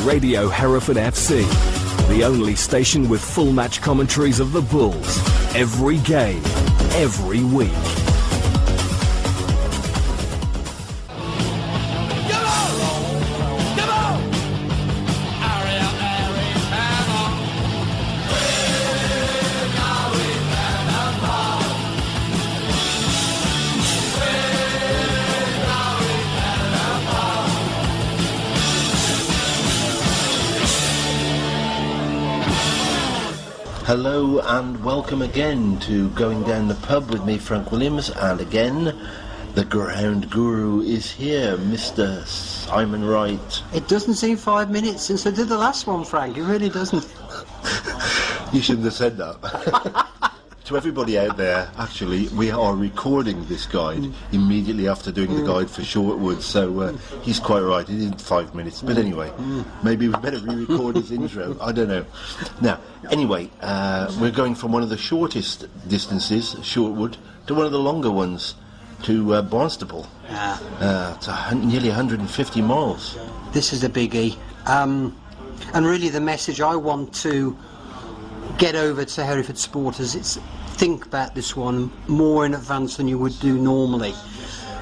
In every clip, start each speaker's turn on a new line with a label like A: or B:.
A: Radio Hereford FC, the only station with full match commentaries of the Bulls, every game, every week.
B: Hello and welcome again to Going Down the Pub with me, Frank Williams, and again the ground guru is here, Mr. Simon Wright.
C: It doesn't seem 5 minutes since I did the last one, Frank, it really doesn't.
B: You shouldn't have said that. To everybody out there, actually, we are recording this guide immediately after doing the guide for Shortwood, so he's quite right, it isn't 5 minutes. But anyway, maybe we better re-record his intro, I don't know. Now, anyway, we're going from one of the shortest distances, Shortwood, to one of the longer ones, to Barnstaple. To nearly 150 miles.
C: This is a biggie. And really the message I want to get over to Hereford supporters is think about this one more in advance than you would do normally,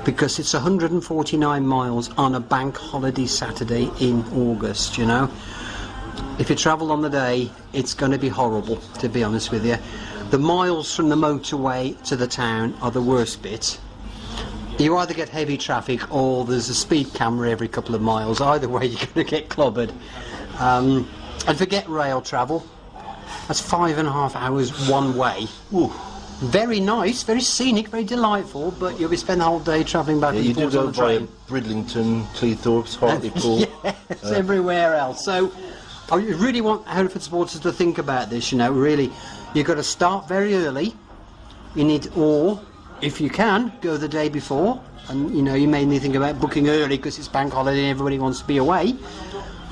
C: because it's 149 miles on a bank holiday Saturday in August, you know. If you travel on the day, it's going to be horrible, to be honest with you. The miles from the motorway to the town are the worst bit. You either get heavy traffic or there's a speed camera every couple of miles. Either way, you're going to get clobbered. And forget rail travel. That's 5.5 hours one way. Ooh. Very nice, very scenic, very delightful, but you'll be spending the whole day travelling back and forth on the train.
B: You do go via Bridlington, Cleethorpes, Hartlepool.
C: Yes, everywhere else. So I really want Hereford supporters to think about this, you know, really. You've got to start very early. You need, or if you can, go the day before. And, you know, you may need to think about booking early because it's bank holiday and everybody wants to be away.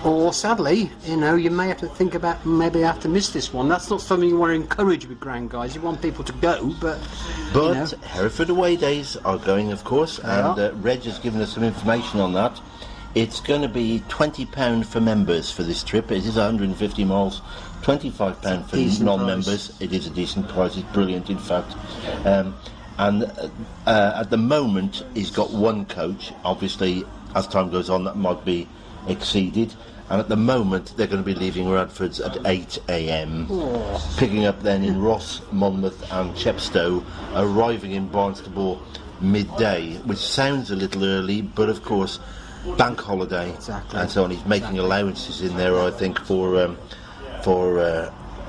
C: Or sadly, you know, you may have to think about maybe have to miss this one. That's not something you want to encourage with ground guys. You want people to go, but you know.
B: Hereford away days are going, of course, and Reg has given us some information on that. It's going to be £20 for members for this trip. It is 150 miles, £25 for non-members. Price. It is a decent price. It's brilliant, in fact. And at the moment, he's got one coach. Obviously, as time goes on, that might be exceeded. And at the moment they're going to be leaving Radfords at 8 a.m, picking up then in Ross, Monmouth and Chepstow, arriving in Barnstaple midday, which sounds a little early, but of course bank holiday. Exactly. And so on. He's making allowances in there, I think, for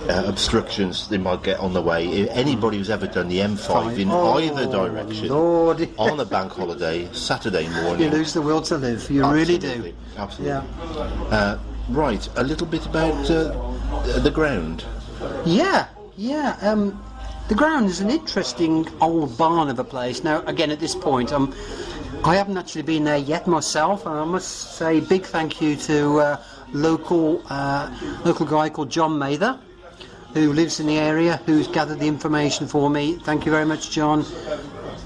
B: obstructions they might get on the way. If anybody who's ever done the M5 in either direction on a bank holiday Saturday morning,
C: you lose the will to live. You really do.
B: Absolutely. Yeah. Right, a little bit about the ground.
C: Yeah. The ground is an interesting old barn of a place. Now, again, at this point, I haven't actually been there yet myself, and I must say big thank you to local guy called John Mather, who lives in the area, who's gathered the information for me. Thank you very much, John.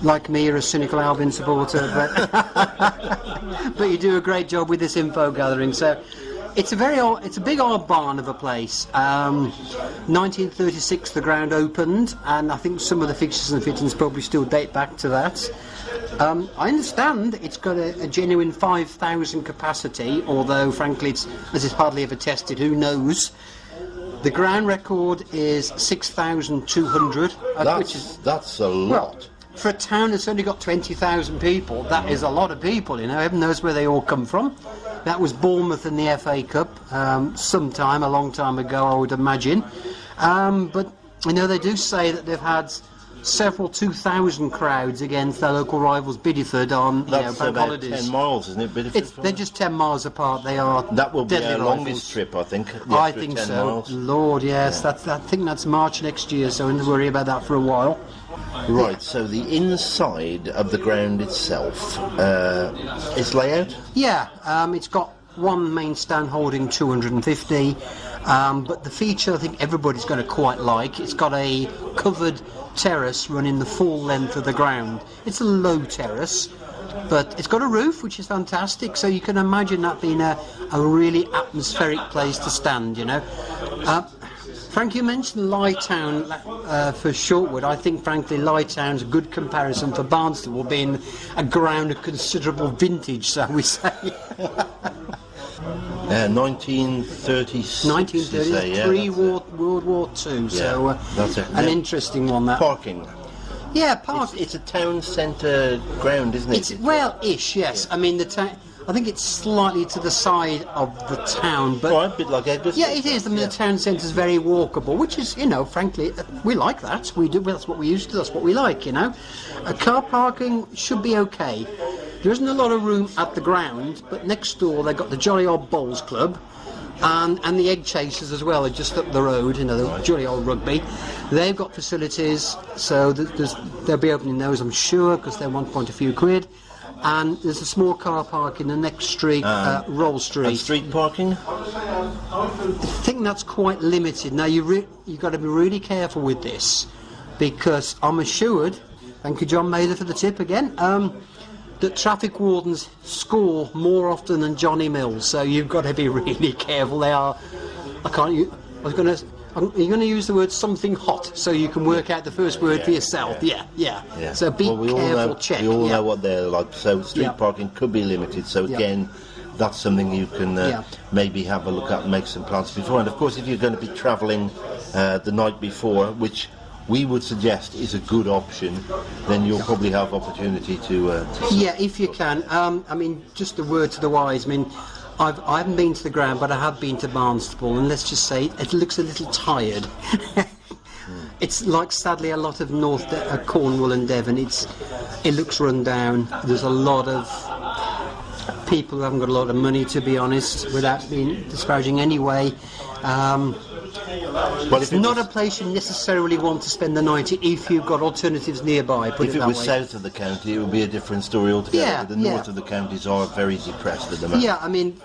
C: Like me, you're a cynical Albion supporter, but you do a great job with this info gathering. So it's a big old barn of a place. 1936 the ground opened, and I think some of the fixtures and fittings probably still date back to that. I understand it's got a genuine 5,000 capacity, although frankly it's hardly ever tested, who knows. The ground record is 6,200.
B: That's a lot.
C: Well, for a town that's only got 20,000 people, that is a lot of people, you know. Heaven knows where they all come from. That was Bournemouth in the FA Cup, a long time ago, I would imagine. But, you know, they do say that they've had several 2,000 crowds against their local rivals Bideford on
B: bank
C: holidays.
B: 10 miles, isn't it, Bideford?
C: They're just 10 miles apart. They are.
B: That will be our
C: rivals.
B: longest trip, I think.
C: I think so. Miles. Lord, yes. Yeah. I think that's March next year, so I don't worry about that for a while.
B: Right, so the inside of the ground itself, its layout?
C: Yeah, it's got one main stand holding 250, but the feature I think everybody's going to quite like, it's got a covered terrace running the full length of the ground. It's a low terrace, But it's got a roof, which is fantastic, so you can imagine that being a really atmospheric place to stand, you know. Frank, you mentioned Lytown for Shortwood. I think, frankly, Lytown's a good comparison for Barnstaple, being a ground of considerable vintage, shall we say.
B: 1936.
C: 1930, pre-World War II, so
B: that's it.
C: an interesting one. That
B: Parking.
C: Yeah, parking.
B: It's a town centre ground, isn't it?
C: Well-ish, yes. Yeah. I mean, I think it's slightly to the side of the town, but
B: a bit like Edward.
C: Yeah, it is. I mean, the town centre is very walkable, which is, you know, frankly, we like that. We do. That's what we used to. That's what we like, you know. Car parking should be okay. There isn't a lot of room at the ground, but next door they've got the Jolly Old Bowls Club. And the Egg Chasers as well are just up the road, you know, the Jolly Old Rugby. They've got facilities, so they'll be opening those, I'm sure, because they want quite a few quid. And there's a small car park in the next street, Roll Street.
B: And street parking?
C: I think that's quite limited. Now, you've got to be really careful with this, because I'm assured, thank you John Mather for the tip again, that traffic wardens score more often than Johnny Mills, so you've got to be really careful. They are. You're going to use the word something hot, so you can work out the first word for yourself. Yeah. So be careful. Check.
B: We all know what they're like. So street parking could be limited. So again, that's something you can maybe have a look at and make some plans before. And of course, if you're going to be travelling the night before, which we would suggest is a good option, then you'll probably have opportunity to
C: yeah, if you can. I mean, just a word to the wise. I mean, I haven't been to the ground, but I have been to Barnstaple, and let's just say it looks a little tired. It's like, sadly, a lot of Cornwall and Devon. It looks run down. There's a lot of people who haven't got a lot of money, to be honest, without being disparaging anyway. Well, it's not a place you necessarily want to spend the night if you've got alternatives nearby.
B: If it was south of the county, it would be a different story altogether. The north of the counties are very depressed at the moment.
C: Yeah, I mean,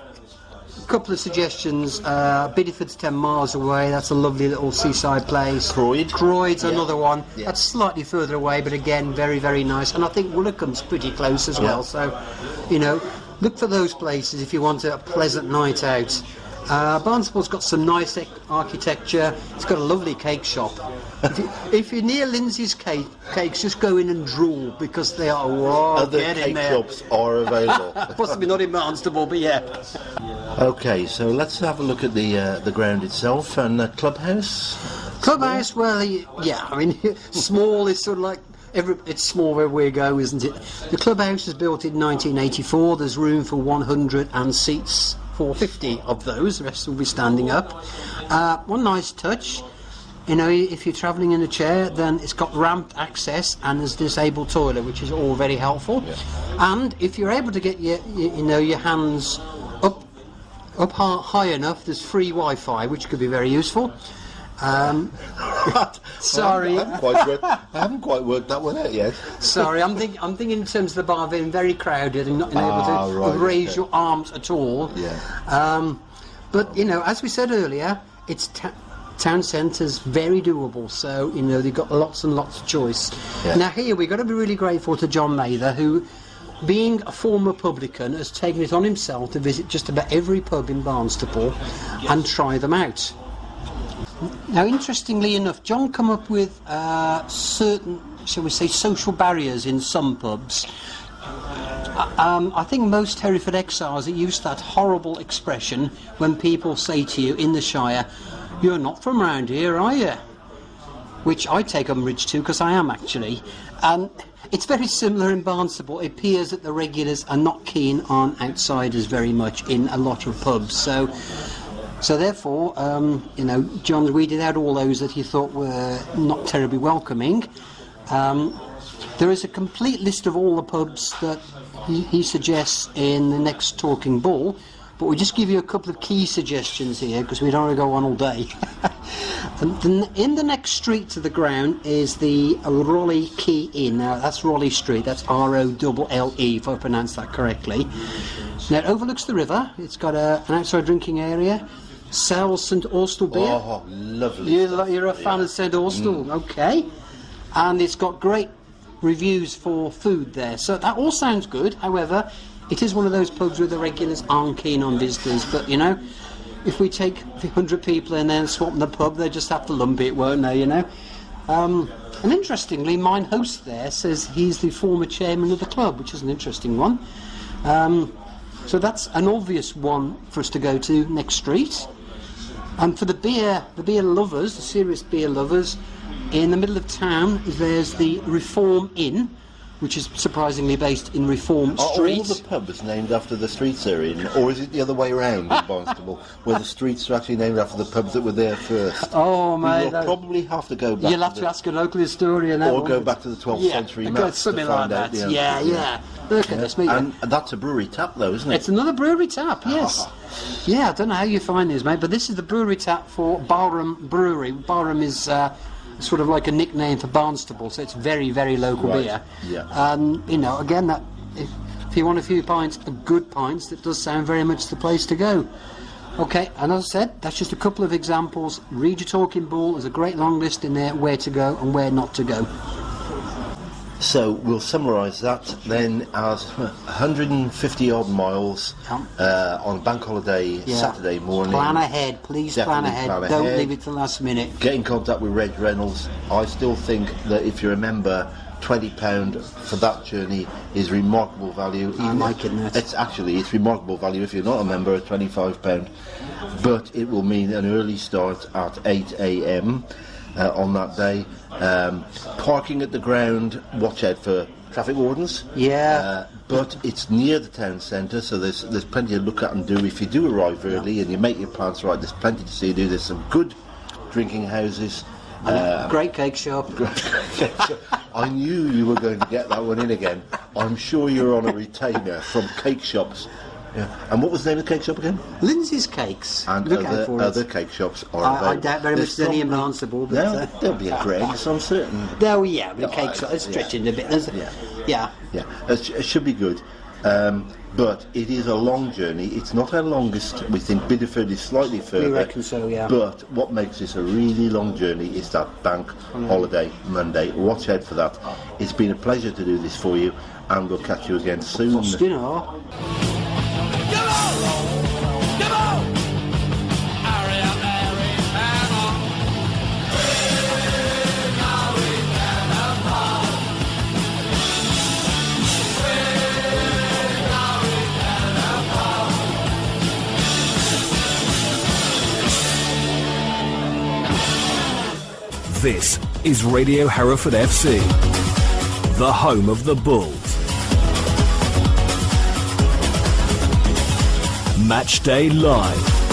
C: a couple of suggestions. Bideford's 10 miles away. That's a lovely little seaside place. Croyd's another one. Yeah. That's slightly further away, but again, very, very nice. And I think Woolacombe's pretty close as well. So, you know, look for those places if you want a pleasant night out. Barnstaple's got some nice architecture. It's got a lovely cake shop. If you're near Lindsay's cakes, just go in and drool, because they are.
B: Other cake shops are available.
C: Possibly not in Barnstaple, but yeah.
B: Okay, so let's have a look at the ground itself and the clubhouse.
C: Clubhouse, well, yeah. I mean, small is sort of like. It's small where we go, isn't it? The clubhouse was built in 1984. There's room for 100 and seats 450 of those. The rest will be standing up. One nice touch, you know, if you're travelling in a chair, then it's got ramped access and there's disabled toilet, which is all very helpful. Yeah. And if you're able to get your hands up high enough, there's free Wi-Fi, which could be very useful. Sorry,
B: I haven't quite worked that one out yet.
C: Sorry, I'm thinking in terms of the bar being very crowded and not able to raise your arms at all.
B: Yeah.
C: But you know, as we said earlier, it's town centre's very doable. So you know, they've got lots and lots of choice. Yeah. Now here we've got to be really grateful to John Mather, who, being a former publican, has taken it on himself to visit just about every pub in Barnstaple and try them out. Now, interestingly enough, John come up with certain, shall we say, social barriers in some pubs. I think most Hereford exiles are used to that horrible expression when people say to you in the Shire, "You're not from round here, are you?" Which I take umbrage to, because I am actually. It's very similar in Barnstaple. It appears that the regulars are not keen on outsiders very much in a lot of pubs. So therefore, you know, John weeded out all those that he thought were not terribly welcoming. There is a complete list of all the pubs that he suggests in the next Talking Bull, but we'll just give you a couple of key suggestions here, because we don't want to go on all day. In the next street to the ground is the Raleigh Quay Inn. Now, that's Raleigh Street. That's R-O-L-L-E, if I pronounced that correctly. Now, it overlooks the river. It's got an outside drinking area. Sells St Austell beer.
B: Oh, lovely.
C: You're a fan of St Austell, okay. And it's got great reviews for food there. So that all sounds good. However, it is one of those pubs where the regulars aren't keen on visitors. But, you know, if we take 100 people in there and swap the pub, they just have to lump it, won't they, you know? And interestingly, mine host there says he's the former chairman of the club, which is an interesting one. So that's an obvious one for us to go to next street. And for the beer lovers, the serious beer lovers, in the middle of town there's the Reform Inn, which is surprisingly based in Reform Street.
B: Are all the pubs named after the streets they're in, or is it the other way around in Barnstaple, where the streets are actually named after the pubs that were there first?
C: Oh, mate.
B: You'll probably have to go back.
C: You'll have to ask a local historian.
B: Or go back to the 12th century maps
C: something
B: to find
C: like
B: out
C: that.
B: the answer.
C: Yeah. Look at this, mate.
B: And that's a brewery tap, though, isn't it?
C: It's another brewery tap, yes. Yeah, I don't know how you find these, mate, but this is the brewery tap for Barham Brewery. Barham is sort of like a nickname for Barnstaple, so it's very, very local beer.
B: Yeah.
C: And, you know, again, that if you want a few pints, good pints, that does sound very much the place to go. Okay, and as I said, that's just a couple of examples. Read your talking ball. There's a great long list in there, where to go and where not to go.
B: So we'll summarise that then as 150 odd miles on bank holiday Saturday morning.
C: Plan ahead, please.
B: Definitely
C: plan ahead.
B: plan
C: Don't
B: ahead.
C: leave it to the last minute.
B: Get in contact with Reg Reynolds. I still think that if you're a member, £20 for that journey is remarkable value.
C: I'm liking that.
B: It's remarkable value if you're not a member at £25, but it will mean an early start at 8 a.m. On that day. Parking at the ground, watch out for traffic wardens.
C: Yeah.
B: But it's near the town centre, so there's plenty to look at and do. If you do arrive early and you make your plans right, there's plenty to see. There's some good drinking houses.
C: Great cake shop.
B: I knew you were going to get that one in again. I'm sure you're on a retainer from cake shops. Yeah. And what was the name of the cake shop again?
C: Lindsay's Cakes.
B: And
C: Look out for
B: other
C: it.
B: cake shops are
C: I
B: available.
C: doubt very much there's any in Barnstaple. But,
B: There'll be a Greg's, I'm certain.
C: But a cake shop. It's stretching a bit. Yeah.
B: It should be good. But it is a long journey. It's not our longest. We think Bideford is slightly further.
C: We reckon so, yeah.
B: But what makes this a really long journey is that bank holiday Monday. Watch out for that. It's been a pleasure to do this for you, and we'll catch you again soon.
A: This is Radio Hereford FC, the home of the Bulls. Match Day Live.